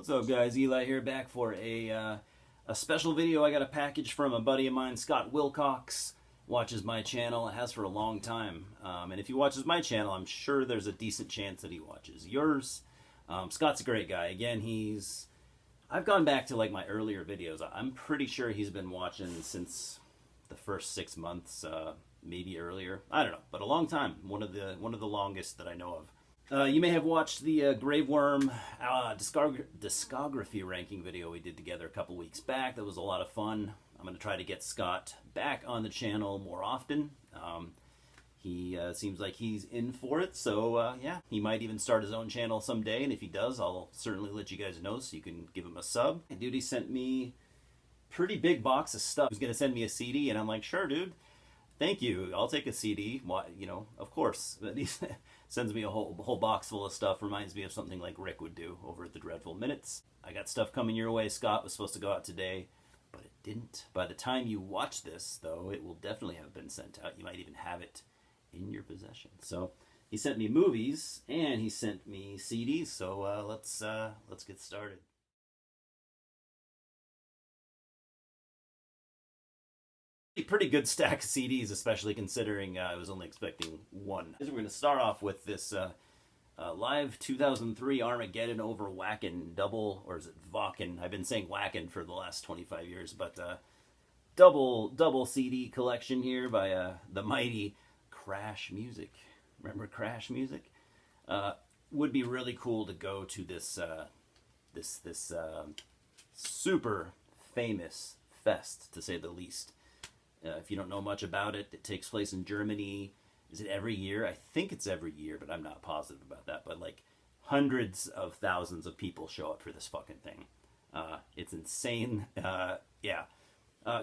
What's up, guys? Eli here, back for a special video. I got a package from a buddy of mine, Scott Wilcox. Watches my channel, has for a long time. And if he watches my channel, I'm sure there's a decent chance that he watches yours. Scott's a great guy. Again, I've gone back to like my earlier videos. I'm pretty sure he's been watching since the first 6 months, maybe earlier. I don't know, but a long time. One of the longest that I know of. You may have watched the Grave Worm discography ranking video we did together a couple weeks back. That was a lot of fun. I'm going to try to get Scott back on the channel more often. He seems like he's in for it, so yeah, he might even start his own channel someday, and if he does, I'll certainly let you guys know so you can give him a sub. And dude, he sent me a pretty big box of stuff. He was going to send me a CD, and I'm like, sure, dude. Thank you. I'll take a CD. Why, you know, of course. But he sends me a whole box full of stuff. Reminds me of something like Rick would do over at the Dreadful Minutes. I got stuff coming your way. Scott was supposed to go out today, but it didn't. By the time you watch this, though, it will definitely have been sent out. You might even have it in your possession. So he sent me movies and he sent me CDs. So let's get started. Pretty good stack of CDs, especially considering I was only expecting one. We're going to start off with this live 2003 Armageddon over Wacken double, or is it Wacken? I've been saying Wacken for the last 25 years, but double CD collection here by the mighty Crash Music. Remember Crash Music? Would be really cool to go to this super famous fest, to say the least. If you don't know much about it, it takes place in Germany. Is it every year? I think it's every year, but I'm not positive about that. But like hundreds of thousands of people show up for this fucking thing. It's insane. Yeah.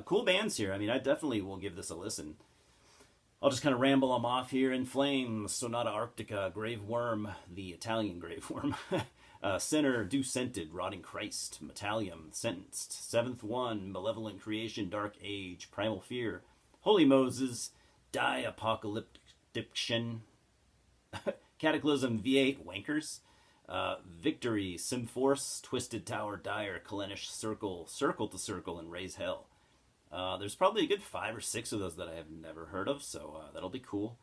Cool bands here. I mean, I definitely will give this a listen. I'll just kind of ramble them off here. In Flames, Sonata Arctica, Grave Worm, the Italian Grave Worm. Sinner, Do Scented, Rotting Christ, Metallium, Sentenced, Seventh One, Malevolent Creation, Dark Age, Primal Fear, Holy Moses, Die Apocalyptiction, Cataclysm V8, Wankers, Victory, Simforce, Twisted Tower, Dire, Kalenish, Circle, Circle to Circle, and Raise Hell. There's probably a good 5 or 6 of those that I have never heard of, so that'll be cool.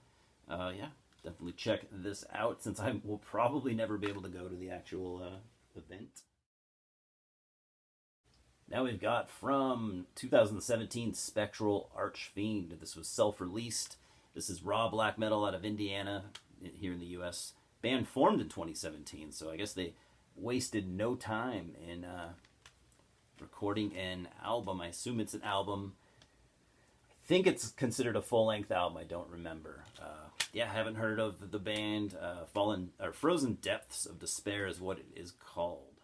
Yeah. Definitely check this out, since I will probably never be able to go to the actual event. Now we've got from 2017 Spectral Fiend. This was self-released. This is raw black metal out of Indiana, here in the U.S. Band formed in 2017, so I guess they wasted no time in recording an album. I assume it's an album. I think it's considered a full-length album. I don't remember. Yeah, haven't heard of the band. Frozen Depths of Despair is what it is called.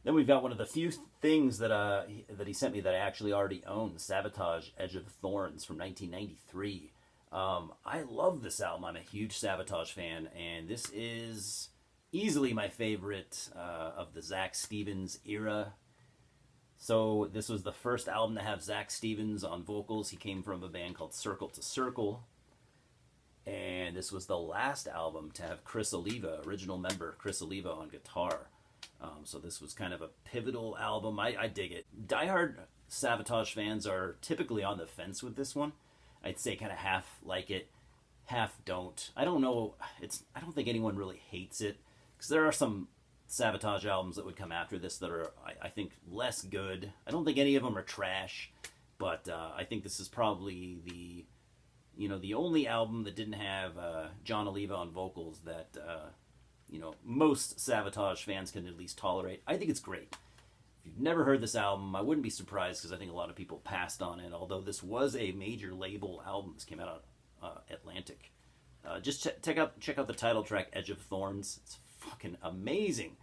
Then we've got one of the few things that he sent me that I actually already own, Sabotage, Edge of Thorns from 1993. I love this album. I'm a huge Sabotage fan, and this is easily my favorite of the Zach Stevens era. So this was the first album to have Zach Stevens on vocals. He came from a band called Circle to Circle. And this was the last album to have Chris Oliva, original member Chris Oliva, on guitar. So this was kind of a pivotal album. I dig it. Diehard Sabotage fans are typically on the fence with this one. I'd say kind of half like it, half don't. I don't know. I don't think anyone really hates it, because there are some Sabotage albums that would come after this that are, I think, less good. I don't think any of them are trash, but I think this is probably the only album that didn't have John Oliva on vocals that most Sabotage fans can at least tolerate. I think it's great. If you've never heard this album, I wouldn't be surprised, because I think a lot of people passed on it, although this was a major label album. This came out on Atlantic. Just check out the title track, Edge of Thorns. It's fucking amazing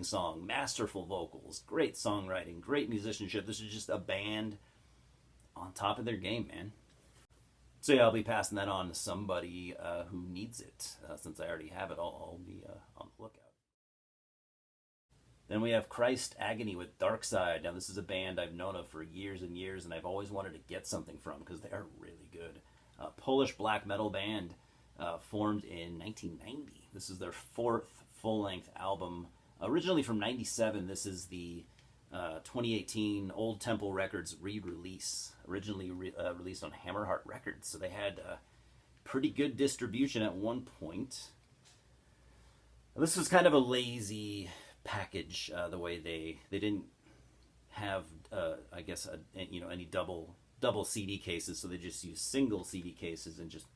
song, masterful vocals, great songwriting, great musicianship. This is just a band on top of their game, man. So yeah, I'll be passing that on to somebody who needs it. Since I already have it, I'll be on the lookout. Then we have Christ Agony with Dark Side. Now this is a band I've known of for years and years, and I've always wanted to get something from, because they are really good. Polish black metal band formed in 1990. This is their fourth full-length album. Originally from '97, this is the 2018 Old Temple Records re-release. Originally released on Hammerheart Records, so they had pretty good distribution at one point. This was kind of a lazy package, the way they didn't have, I guess, any double CD cases, so they just used single CD cases and just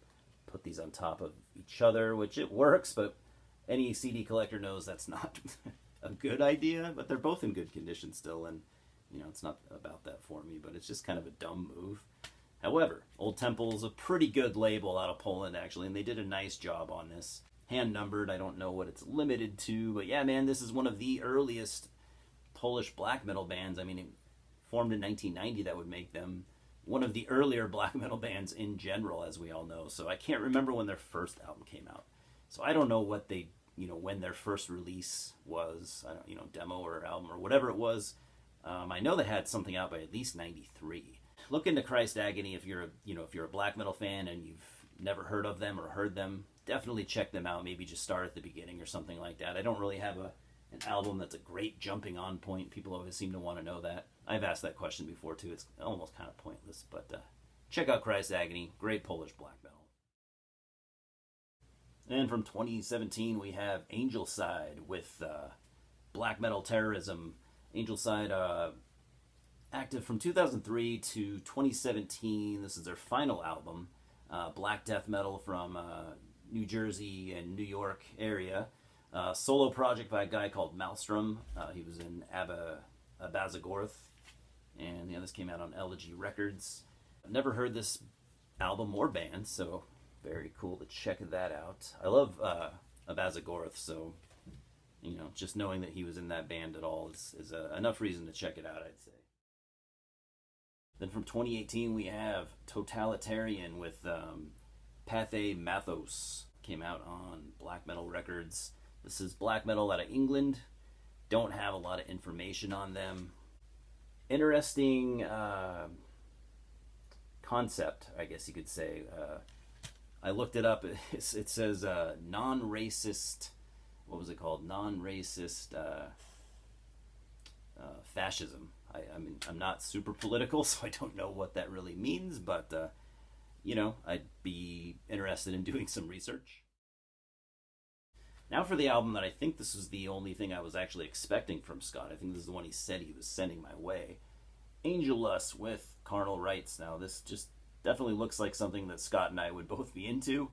put these on top of each other, which it works, but any CD collector knows that's not a good idea. But they're both in good condition still, and it's not about that for me, but it's just kind of a dumb move. However, Old Temple's a pretty good label out of Poland, actually, and they did a nice job on this. Hand numbered, I don't know what it's limited to, but yeah, man, this is one of the earliest Polish black metal bands. I mean, it formed in 1990. That would make them one of the earlier black metal bands in general, as we all know. So I can't remember when their first album came out. So I don't know what they, when their first release was. I don't, demo or album or whatever it was. I know they had something out by at least '93. Look into Christ Agony if you're a black metal fan and you've never heard of them or heard them. Definitely check them out. Maybe just start at the beginning or something like that. I don't really have an album that's a great jumping on point. People always seem to want to know that. I've asked that question before too. It's almost kind of pointless, but check out Christ Agony. Great Polish black metal. And from 2017 we have Angelside with Black Metal Terrorism. Angelside, active from 2003 to 2017. This is their final album. Black death metal from New Jersey and New York area. Solo project by a guy called Maelstrom. He was in Abazagorth. And this came out on Elegy Records. I've never heard this album or band, so very cool to check that out. I love Abazagorth, so just knowing that he was in that band at all is enough reason to check it out, I'd say. Then from 2018 we have Totalitarian with Pathe Mathos. Came out on Black Metal Records. This is black metal out of England. Don't have a lot of information on them. Interesting concept, I guess you could say. I looked it up. It says non-racist. What was it called? Non-racist fascism. I mean, I'm not super political, so I don't know what that really means, but I'd be interested in doing some research. Now for the album that I think this was the only thing I was actually expecting from Scott. I think this is the one he said he was sending my way. Angelus with Carnal Rites. Now this just definitely looks like something that Scott and I would both be into.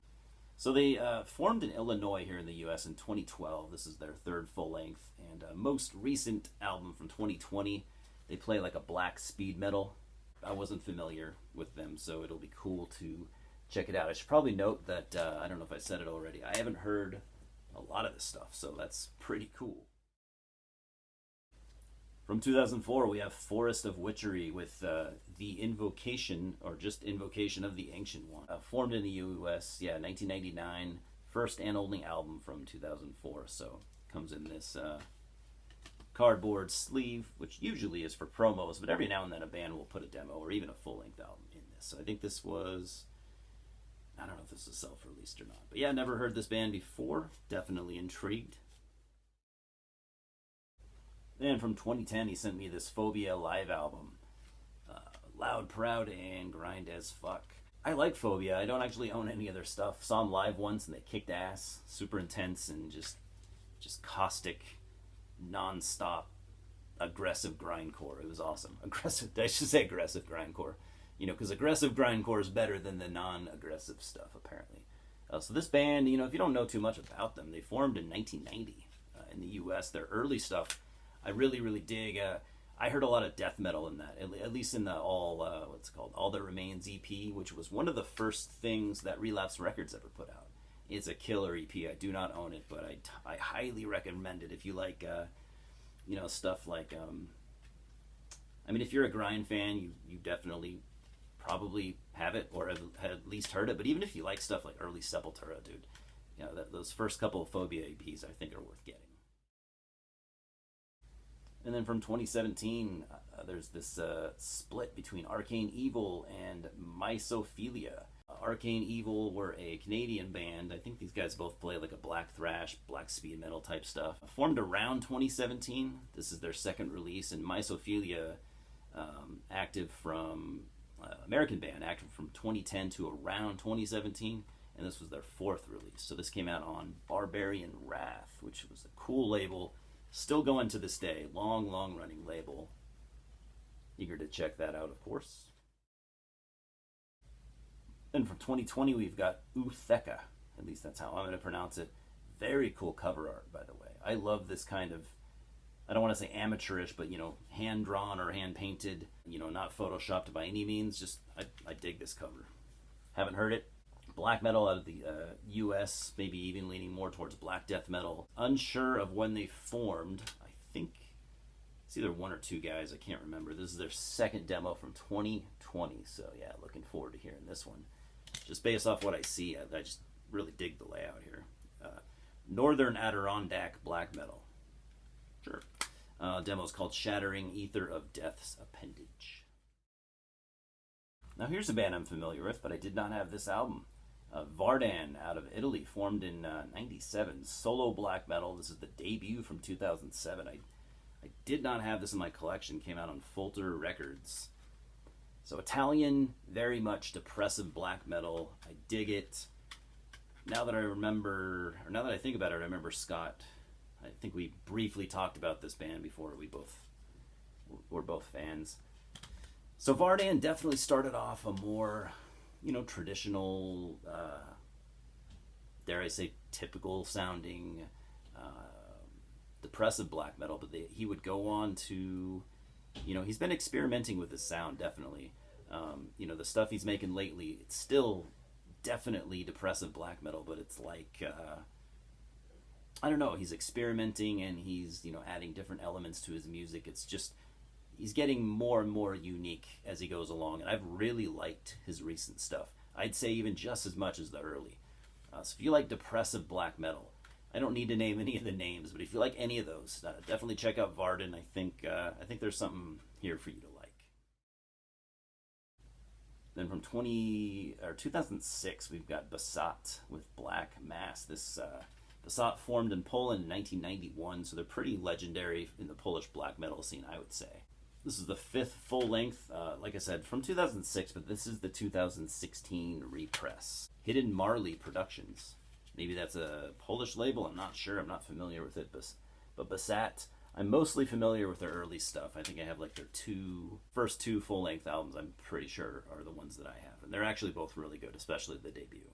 So they formed in Illinois here in the US in 2012. This is their third full length and most recent album from 2020. They play like a black speed metal. I wasn't familiar with them, so it'll be cool to check it out. I should probably note that, I don't know if I said it already, I haven't heard a lot of this stuff, so that's pretty cool. From 2004, we have Forest of Witchery with The Invocation, or just Invocation of the Ancient One. Formed in the US, 1999. First and only album from 2004, so comes in this cardboard sleeve, which usually is for promos, but every now and then a band will put a demo or even a full-length album in this. So I think this was, I don't know if this is self-released or not, but yeah, never heard this band before. Definitely intrigued. Then from 2010, he sent me this Phobia live album. Loud, proud, and grind as fuck. I like Phobia. I don't actually own any of their stuff. Saw them live once and they kicked ass. Super intense and just caustic, non-stop, aggressive grindcore. It was awesome. I should say aggressive grindcore. Because aggressive grindcore is better than the non-aggressive stuff, apparently. So this band, if you don't know too much about them, they formed in 1990 in the US. Their early stuff, I really, really dig. I heard a lot of death metal in that, at least in the All That Remains EP, which was one of the first things that Relapse Records ever put out. It's a killer EP. I do not own it, but I highly recommend it if you like, stuff like, if you're a grind fan, you definitely probably have it or have at least heard it. But even if you like stuff like early Sepultura, dude, those first couple of Phobia EPs I think are worth getting. And then from 2017, there's this split between Arcane Evil and Mysophilia. Arcane Evil were a Canadian band. I think these guys both play like a black thrash, black speed metal type stuff. Formed around 2017. This is their second release, and Mysophilia, active from American band, active from 2010 to around 2017, and this was their fourth release. So this came out on Barbarian Wrath, which was a cool label, still going to this day. Long running label. Eager to check that out, of course. Then from 2020, we've got Utheca. At least that's how I'm going to pronounce it. Very cool cover art, by the way. I love this kind of, I don't want to say amateurish, but, hand-drawn or hand-painted, not photoshopped by any means. Just, I dig this cover. Haven't heard it. Black metal out of the U.S., maybe even leaning more towards black death metal. Unsure of when they formed. I think it's either one or two guys. I can't remember. This is their second demo from 2020. So, yeah, looking forward to hearing this one. Just based off what I see, I just really dig the layout here. Northern Adirondack black metal. Sure. Demo's called Shattering Ether of Death's Appendage. Now here's a band I'm familiar with, but I did not have this album. Varden out of Italy, formed in 97. Solo black metal. This is the debut from 2007. I did not have this in my collection. Came out on Folter Records. So Italian, very much depressive black metal. I dig it. Now that I think about it, I remember Scott. I think we briefly talked about this band before. We're both fans. So Varden definitely started off a more, traditional, dare I say, typical sounding, depressive black metal. But he would go on to, he's been experimenting with his sound, definitely. The stuff he's making lately, it's still definitely depressive black metal, but it's like, I don't know, he's experimenting and he's, adding different elements to his music. It's just, he's getting more and more unique as he goes along, and I've really liked his recent stuff. I'd say even just as much as the early. So if you like depressive black metal, I don't need to name any of the names, but if you like any of those, definitely check out Varden. I think there's something here for you to like. Then from 2006, we've got Basat with Black Mass. This Basat formed in Poland in 1991, so they're pretty legendary in the Polish black metal scene, I would say. This is the fifth full length, like I said, from 2006, but this is the 2016 repress. Hidden Marley Productions. Maybe that's a Polish label, I'm not sure, I'm not familiar with it, but Basat, I'm mostly familiar with their early stuff. I think I have like their first two full-length albums, I'm pretty sure, are the ones that I have. And they're actually both really good, especially the debut.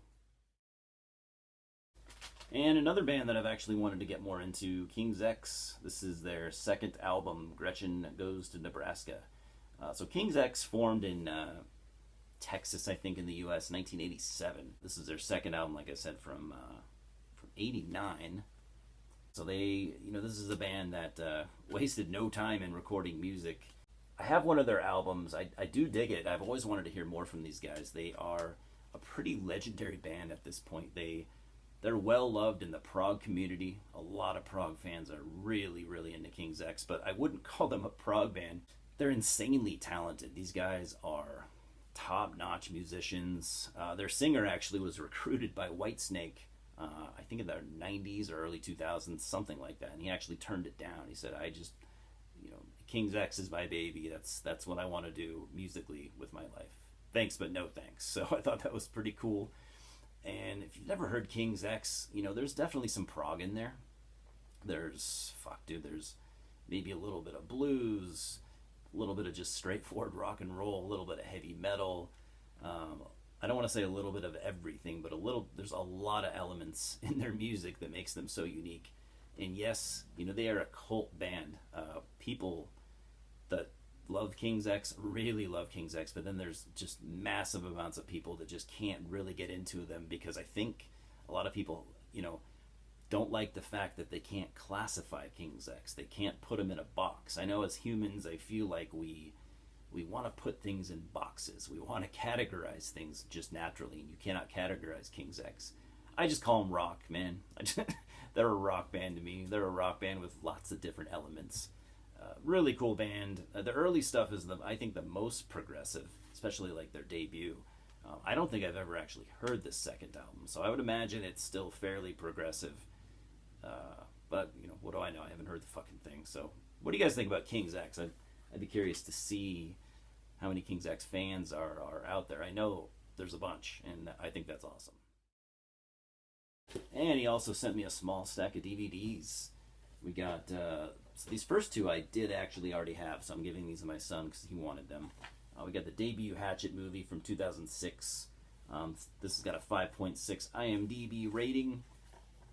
And another band that I've actually wanted to get more into, King's X. This is their second album, Gretchen Goes to Nebraska. So King's X formed in Texas, I think, in the U.S., 1987. This is their second album, like I said, from 89. So they, this is a band that wasted no time in recording music. I have one of their albums. I do dig it. I've always wanted to hear more from these guys. They are a pretty legendary band at this point. They're well loved in the prog community. A lot of prog fans are really, really into King's X, but I wouldn't call them a prog band. They're insanely talented. These guys are top-notch musicians. Their singer actually was recruited by Whitesnake, I think in the 90s or early 2000s, something like that, and he actually turned it down. He said, King's X is my baby. That's what I want to do musically with my life. Thanks, but no thanks. So I thought that was pretty cool. And if you've never heard King's X, there's definitely some prog in there. There's maybe a little bit of blues, a little bit of just straightforward rock and roll, a little bit of heavy metal. I don't want to say a little bit of everything, but there's a lot of elements in their music that makes them so unique. And yes, they are a cult band. People that love King's X really love King's X, but then there's just massive amounts of people that just can't really get into them because I think a lot of people, don't like the fact that they can't classify King's X. They can't put them in a box. I know as humans, I feel like we want to put things in boxes. We want to categorize things just naturally, and you cannot categorize King's X. I just call them rock, man. They're a rock band to me. They're a rock band with lots of different elements. Really cool band. The early stuff is I think the most progressive, especially like their debut. I don't think I've ever actually heard this second album, so I would imagine it's still fairly progressive. But what do I know? I haven't heard the fucking thing. So, what do you guys think about King's X? I'd be curious to see how many King's X fans are out there. I know there's a bunch, and I think that's awesome. And he also sent me a small stack of DVDs. We got so these first two I did actually already have, so I'm giving these to my son because he wanted them. We got the debut Hatchet movie from 2006. This has got a 5.6 IMDb rating.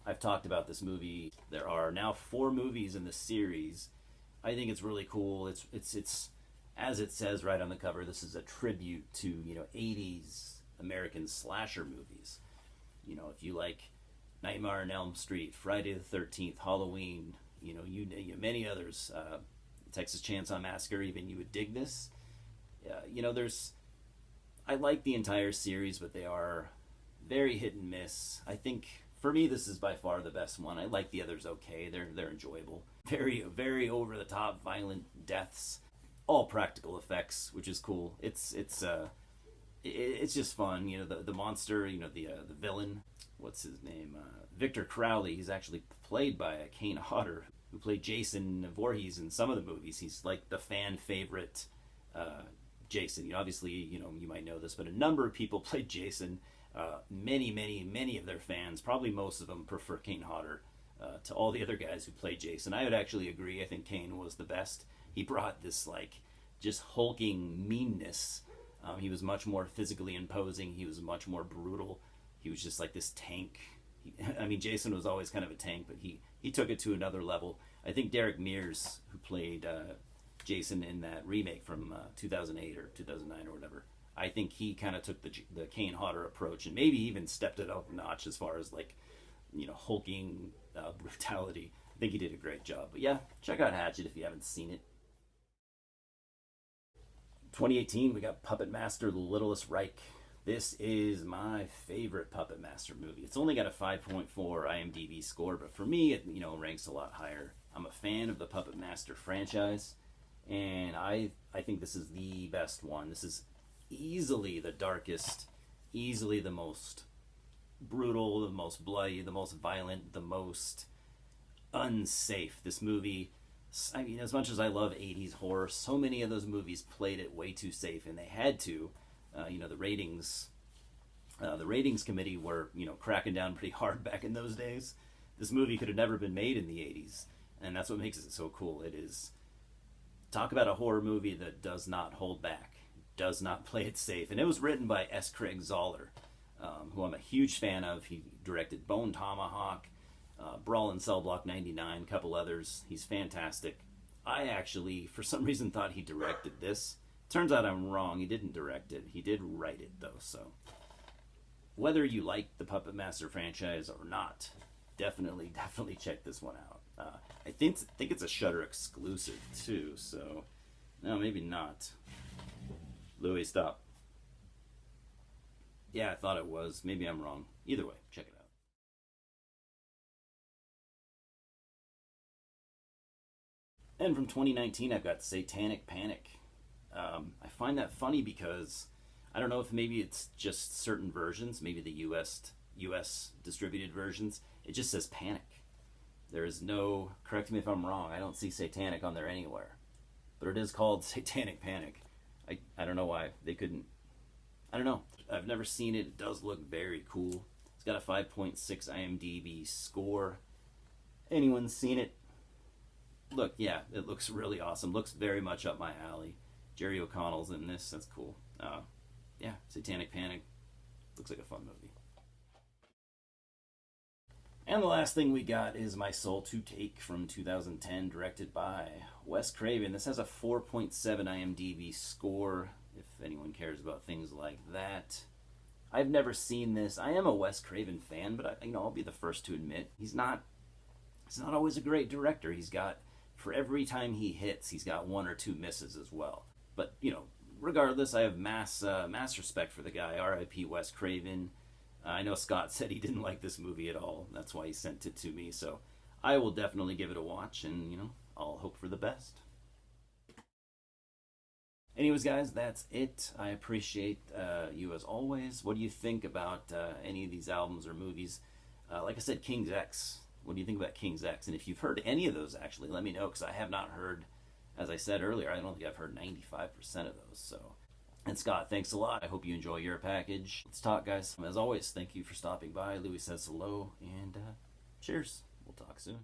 I've talked about this movie. There are now 4 movies in the series. I think it's really cool. It's as it says right on the cover. This is a tribute to 80s American slasher movies. If you like Nightmare on Elm Street, Friday the 13th, Halloween, many others, Texas Chainsaw Massacre, even, you would dig this. I like the entire series, but they are very hit and miss. I think for me this is by far the best one. I like the others okay. They're enjoyable. Very, very over the top violent deaths, all practical effects, which is cool. It's just fun. The monster, the villain, what's his name? Victor Crowley. He's actually played by Kane Hodder, who played Jason Voorhees in some of the movies. He's like the fan favorite Jason. Obviously, you might know this, but a number of people played Jason. Many of their fans, probably most of them, prefer Kane Hodder to all the other guys who played Jason. I would actually agree. I think Kane was the best. He brought this just hulking meanness. He was much more physically imposing. He was much more brutal. He was just like this tank. Jason was always kind of a tank, but he took it to another level. I think Derek Mears, who played Jason in that remake from 2008 or 2009 or whatever, I think he kind of took the Kane Hodder approach and maybe even stepped it up a notch as far as hulking brutality. I think he did a great job. But yeah, check out Hatchet if you haven't seen it. 2018, we got Puppet Master, The Littlest Reich. This is my favorite Puppet Master movie. It's only got a 5.4 IMDb score, but for me, it ranks a lot higher. I'm a fan of the Puppet Master franchise, and I think this is the best one. This is easily the darkest, easily the most brutal, the most bloody, the most violent, the most unsafe. This movie, as much as I love 80s horror, so many of those movies played it way too safe, and they had to. The ratings committee were, cracking down pretty hard back in those days. This movie could have never been made in the 80s, and that's what makes it so cool. It is, talk about a horror movie that does not hold back, does not play it safe. And it was written by S. Craig Zoller, who I'm a huge fan of. He directed Bone Tomahawk, Brawl in Cell Block 99, a couple others. He's fantastic. I actually, for some reason, thought he directed this. Turns out I'm wrong. He didn't direct it. He did write it, though. So whether you like the Puppet Master franchise or not, definitely check this one out. I think it's a Shudder exclusive, too. So, no, maybe not. Louis, stop. Yeah, I thought it was. Maybe I'm wrong. Either way, check it out. And from 2019, I've got Satanic Panic. I find that funny because I don't know if maybe it's just certain versions, maybe the US distributed versions. It just says Panic. There is no, correct me if I'm wrong, I don't see Satanic on there anywhere. But it is called Satanic Panic. I don't know why they couldn't. I don't know. I've never seen it. It does look very cool. It's got a 5.6 IMDb score. Anyone seen it? Look, yeah, it looks really awesome. Looks very much up my alley. Jerry O'Connell's in this. That's cool. Yeah, Satanic Panic. Looks like a fun movie. And the last thing we got is My Soul to Take from 2010, directed by Wes Craven. This has a 4.7 IMDb score, if anyone cares about things like that. I've never seen this. I am a Wes Craven fan, but I'll be the first to admit he's not always a great director. He's got, for every time he hits, he's got one or two misses as well. But, regardless, I have mass respect for the guy. R.I.P. Wes Craven. I know Scott said he didn't like this movie at all. That's why he sent it to me. So I will definitely give it a watch, and, I'll hope for the best. Anyways, guys, that's it. I appreciate you as always. What do you think about any of these albums or movies? Like I said, King's X. What do you think about King's X? And if you've heard any of those, actually, let me know, because I have not heard, as I said earlier, I don't think I've heard 95% of those. So, and Scott, thanks a lot. I hope you enjoy your package. Let's talk, guys. As always, thank you for stopping by. Louis says hello, and cheers. We'll talk soon.